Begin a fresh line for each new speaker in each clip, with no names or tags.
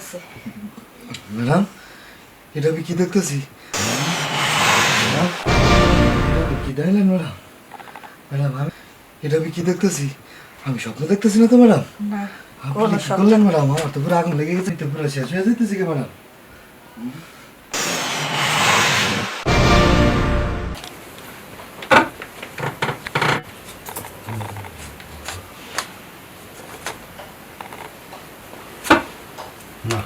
আছে।
ম্যাডাম, এটা আমি কি দেখতেছি? কি দেখলেন ম্যাডাম? ম্যাডাম এটা আমি কি দেখতেছি? আমি স্বপ্ন দেখতেছি না তো ম্যাডাম?
না,
আপনি কি করলেন ম্যাডাম? আমার তো পুরো আগুন লেগে গেছে, তো পুরো শেষ হয়ে যেতেছি কি ম্যাডাম?
না,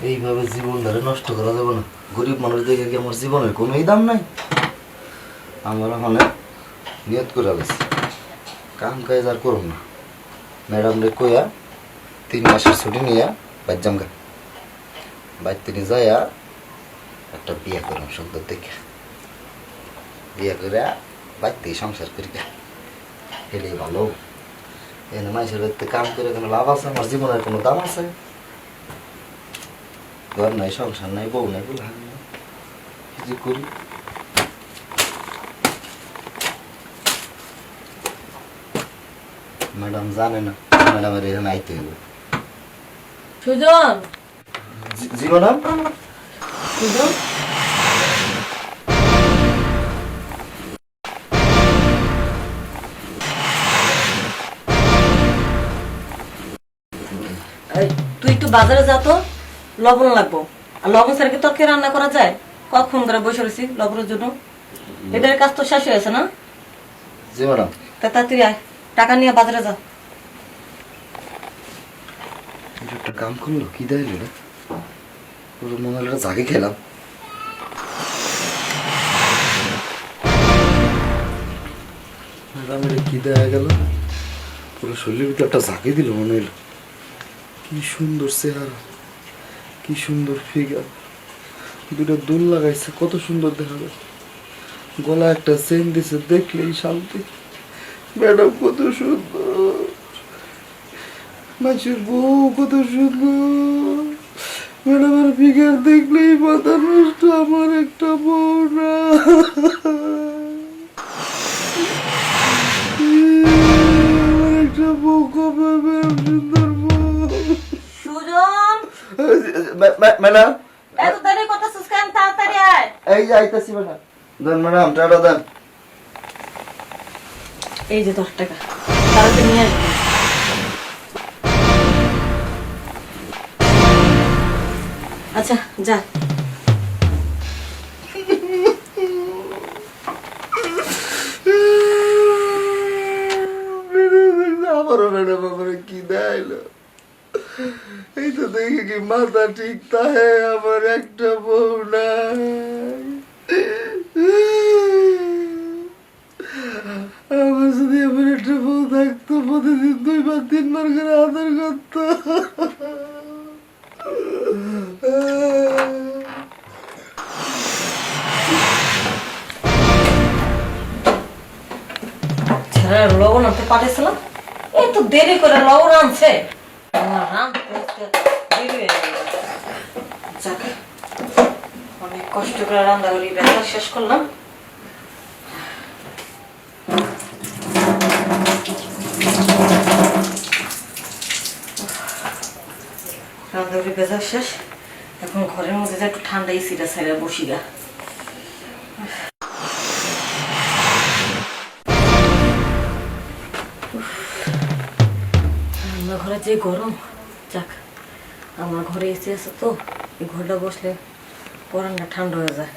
এইভাবে জীবনটারে নষ্ট করা যাবে না। গরিব মানুষ দেখে কি আমার জীবনের কোনোই দাম নাই? আমার ওখানে নিয়ত করে গেছে, কাম কাজ আর করুন না। ম্যাডাম রে কইয়া 3 মাসের ছুটি নিয়ে বাইর গা, বাইর তিনি যাইয়া একটা বিয়ে করুন সুন্দর দেখে, বিয়ে করে বাইর থেকে সংসার করি গা, এলেই ভালো। এনে মাইসের বাড়িতে কাম করে কোনো লাভ আছে? আমার জীবনের কোনো দাম আছে? ঘর নাই, সংসার নাই, বউ নাই, বলে কিছু করি। ম্যাডাম জানে না, ম্যাডামের এখানে আইতে হবে।
সুজন,
জি ম্যাডাম।
সুজন, এই, তুই একটু বাজারে যা তো, লবণ লাগবো। আর লবণ ছাড়া কি তরকারি রান্না করা যায়? কখন ধরে বসে রয়েছি লবণের জন্য। এদের কাজ তো শেষ হয়েছে না?
জি ম্যাডাম।
তা তাড়াতাড়ি আয়, টাকা নিয়ে বাজারে যা।
এটা একটা কাম করলো, কি দেয় এটা? পুরো মনে হলো জাগে খেলাম। ম্যাডাম এটা কি দেয়া গেল? পুরো শরীরের ভিতরে একটা ঝাঁকি দিল মনে হলো। কি সুন্দর চেহারা, কি সুন্দর ফিগার, দুটো দুল লাগাইছে, কত সুন্দর দেখা যায়। গলা একটা চেন দিছে, দেখলেই শান্তি। ম্যাডাম কত সুন্দর, মাসির বউ কত সুন্দর। ম্যাডামের ফিগার দেখলেই মাথা নষ্ট। আমার একটা বউ না, আমার একটা বউ, কবে ম্যাডাম সুন্দর বউ।
সুজন,
ম্যাডাম
এত দেরি করতেছিস কেন? তাড়াতাড়ি আয়।
এই যে আইতাছি ম্যাডাম। দেন ম্যাডাম, টাটা দেন।
এই যে 10 টাকা, তাড়াতাড়ি নিয়ে আসবি। আচ্ছা যা।
আমারও ম্যাডাম আমার কি দেয়লো? এই তো দেখে কি মাথা ঠিক তাহে, আমার একটা বউ নাই। আমার যদি এমন একটা বউ থাকতো, প্রতিদিন 2-3 বার করে আদর করতো।
ছেড়ে লবণ আনতে পাঠিয়েছিলাম, এই তো দেরি করে লবণ আনছে। আমার রান্না দেরি হয়ে গেল। যাক, অনেক কষ্ট করে রান্না করি, বেলা শেষ করলাম। রান্নাঘড়ি বেজা শেষ, এখন ঘরের মধ্যে যা একটু ঠান্ডা এসিটা ছেড়ে বসি গা। রান্নাঘরে যে গরম, যাক আমার ঘরে এসি আছে তো, এই ঘরটা বসলে পরানটা ঠান্ডা হয়ে যায়।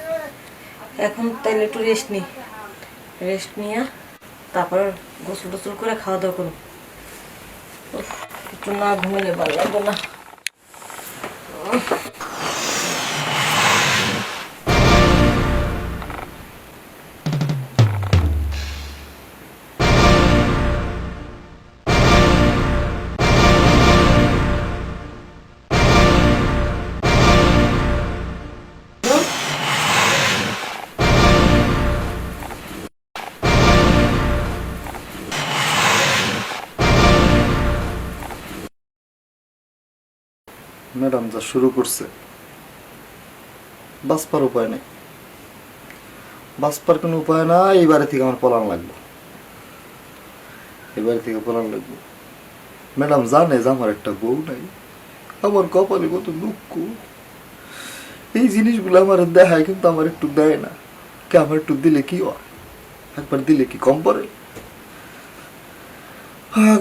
এখন তাইলে একটু রেস্ট নিই, রেস্ট নিয়ে তারপর গোসল টোসল করে খাওয়া দাওয়া করুন। একটু না ঘুমালে ভালো লাগবে না।
ম্যাডাম যা শুরু করছে, বাঁচবার উপায় নেই, বাঁচবার কোনো উপায় না। এই বাড়ি থেকে আমার পলান লাগবে, এই বাড়ি থেকে পলান লাগবে। ম্যাডাম জানে যে আমার একটা বউ নাই,
আমার কপালে কত দুঃখ। এই জিনিসগুলো আমার দেখায় কিন্তু আমার একটু দেয় না। কে আমার একটু দিলে কি হয়? একবার দিলে কি কম পড়ে?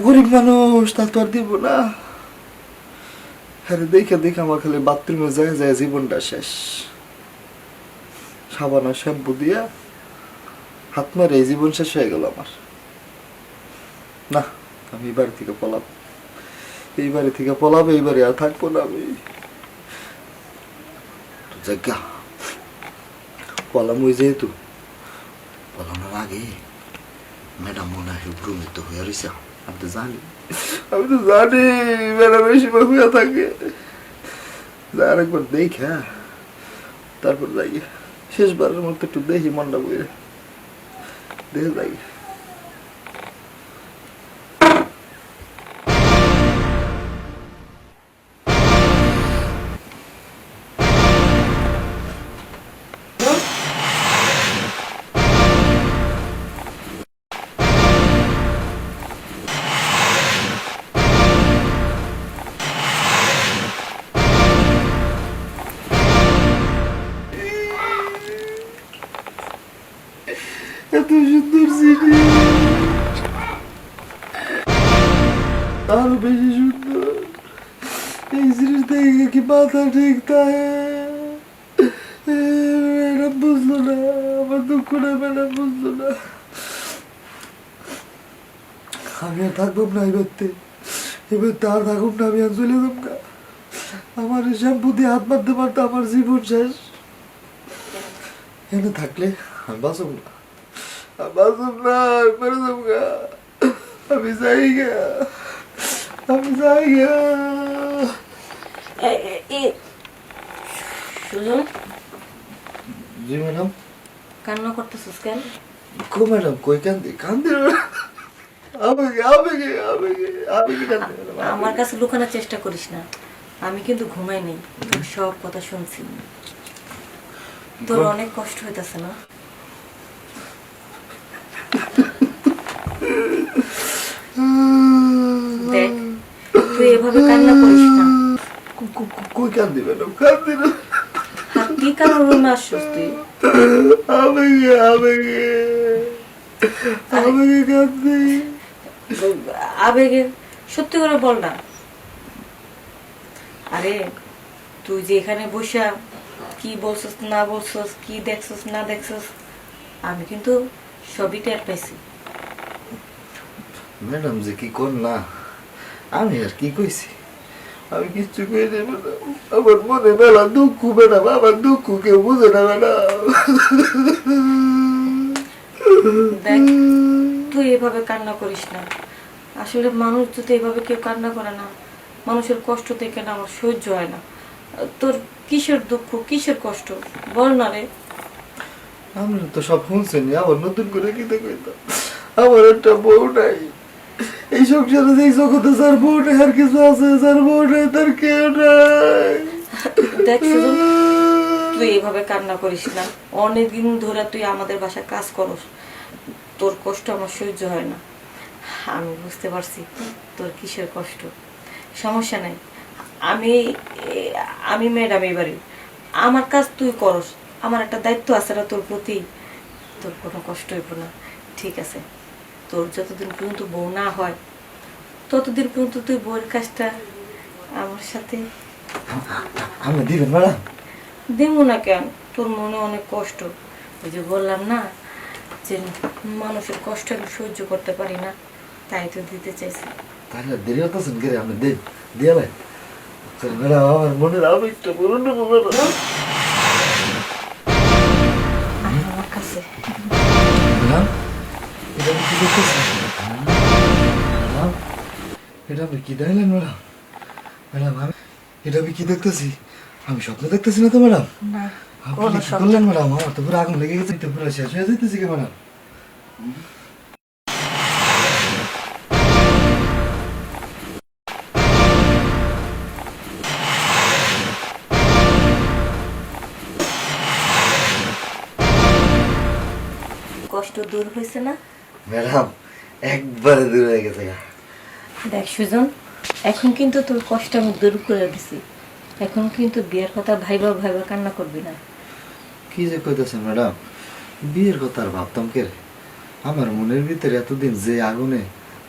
গরিব মানুষ তা তো আর দিব না। আরে দেখে দেখে আমার খালি বাথরুমে যায় যায় জীবনটা শেষ। সাবান আর শ্যাম্পু দিয়া হাত মারে এই জীবন শেষ হয়ে গেল আমার। না, আমি এই বাড়ি থেকে পলাবো। এই বাড়ি থেকে পলাবো, এই বাড়ি আর থাকবো না আমি। জায়গা পলাম ওই যেহেতু পলানোর আগে ম্যাডাম মনে হয় ভ্রমিত হয়ে রয়েছে। আমি তো জানি ম্যাডাম বেশি হইয়া থাকে। আর একবার দেখ, হ্যাঁ তারপর যাই শেষবারের মতো একটু দেখি মনটা বইরে দেখে যাই। এত সুন্দর জিনিস, আরো বেশি সুন্দর। এই জিনিস দেখে কি মাথা ঠিক থাকে? ম্যাডাম বুঝলো না আমার দুঃখটা, ম্যাডাম বুঝলো না। আমি আর থাকবো না এবারতে, এবারতে আর থাকুক না। আমি আর চলে যাবো না। আমার শ্যাম্পু দিয়ে হাত মারতে পারতে আমার জীবন শেষ। এখানে থাকলে আমি বাঁচব না, আমি যাই গা, আমি যাই গা।
সুজন,
জি ম্যাডাম।
কান্না করতেছিস কেন?
কো ম্যাডাম, কই কান্দি কান্দি আবেগে আবেগে আবেগে আবেগে কান্দি ম্যাডাম।
আমার কাছে লুকানোর চেষ্টা করিস না। আমি কিন্তু ঘুমাই নেই, তোর সব কথা শুনছি। তোর অনেক কষ্ট হইতেছে না? দেখ, তুই এভাবে কান্না করিস না।
কই কান্দি ম্যাডাম, কান্দি না।
আর কি কারণ রুমে আসছিস তুই?
আবেগে আবেগে আবেগে কান্দি।
আবেগে? সত্যি করে বল না। আরে তুই যে এখানে বসা কি বলছস না বলছস, কি দেখছস না দেখছস, আমি কিন্তু সবই টের পাইছি।
ম্যাডাম যে কি কর না, আমি আর কি কইছি? আমি কিচ্ছু কই নাই ম্যাডাম। আমার মনে মেলা দুঃখ ম্যাডাম, আমার দুঃখ কেউ বুঝে না ম্যাডাম।
দেখ, তুই এভাবে কান্না করিস না। আসলে মানুষ যদি এভাবে কেউ কান্না করে না, মানুষের কষ্ট দেখে না আমার সহ্য হয় না। তোর কিসের দুঃখ, কিসের কষ্ট বল না রে।
আমরা তো সব শুনছেন, আবার নতুন করে কি কইতাম? আমার একটা বউ নাই এই সংসারে, এই জগতে যার বউ নেই আর কিছু আছে, যার বউ নেই তার কেউ নাই।
দেখ শুধু তুই এভাবে কান্না করিস না। অনেকদিন ধরে তুই আমাদের বাসায় কাজ করস, তোর কষ্ট আমার সহ্য হয় না। আমি বুঝতে পারছি তোর কিসের কষ্ট। সমস্যা নাই, আমি আমি ম্যাডাম এবারে আমার কাজ তুই করস। আমার একটা দায়িত্ব আছে না তোর প্রতি। তোর কোনো কষ্ট হইব না, ঠিক আছে? তোর যতদিন পর্যন্ত বউ না হয় ততদিন পর্যন্ত তুই বউয়ের কাজটা আমার সাথে।
আমি দিবেন ম্যাডাম?
দেবো না কেন? তোর মনে অনেক কষ্ট। ওই যে বললাম না যে মানুষের কষ্ট আমি সহ্য করতে পারি না, তাই তো দিতে চাইছি।
তাহলে দেরি হতেছেন কে? আপনি দেন দিয়ে ভাই ম্যাডাম। আমার মনের আবেগটা বলুন না ম্যাডাম।
আমার কাছে
ম্যাডাম, এটা আপনি কি দেখতেছেন? ম্যাডাম, এটা আপনি কি দেখলেন ম্যাডাম? ম্যাডাম, আমি এটা আমি কি দেখতেছি? আমি স্বপ্ন দেখতেছি না তো ম্যাডাম?
না,
আপনি
কোনো
কি
স্বপ্ন।
করলেন ম্যাডাম? আমার তো পুরো আগুন লেগে গেছে, তো পুরো শেষ হয়ে যাইতেছি কি ম্যাডাম?
কষ্ট দূর হয়েছে না?
ম্যাডাম একবারে দূর হয়ে গেছে।
দেখ সুজন, এখন কিন্তু তোর কষ্ট আমি দূর করে দিছি। এখন কিন্তু বিয়ের কথা ভাইবা ভাইবা কান্না করবি না।
কি যে কইতেছেন ম্যাডাম, বিয়ের কথা আর ভাবতাম কে রে? আমার মনের ভিতরে এতদিন যে আগুনে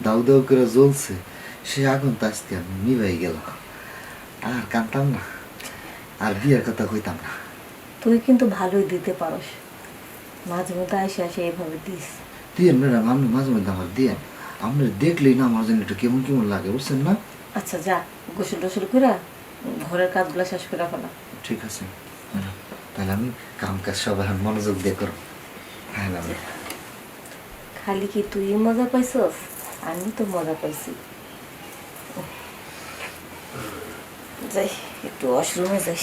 দাউ দাউ করে জ্বলছে, সে আগুন তো আজকে নিভাই গেল। আর কানতাম না, আর বিয়ের কথা কইতাম না।
তুই কিন্তু ভালোই দিতে পারস, মাঝে মধ্যে আসে আসে এইভাবে দিস।
দিয়েন ম্যাডাম, আপনি মাঝে মধ্যে আমার দিয়েন। আপনি দেখলেই না আমার জন্য একটু কেমন কেমন লাগে, বুঝছেন না?
আচ্ছা যা, গোসল টোসল করে ঘরের কাজগুলো শেষ করে ফেলা।
ঠিক আছে ম্যাডাম, তাহলে আমি কাম কাজ সব এখন মনোযোগ দিয়ে করো। হ্যাঁ ম্যাডাম।
খালি কি তুই মজা পাইছস? আমি তো মজা পাইছি। যাই একটু ওয়াশরুমে যাই।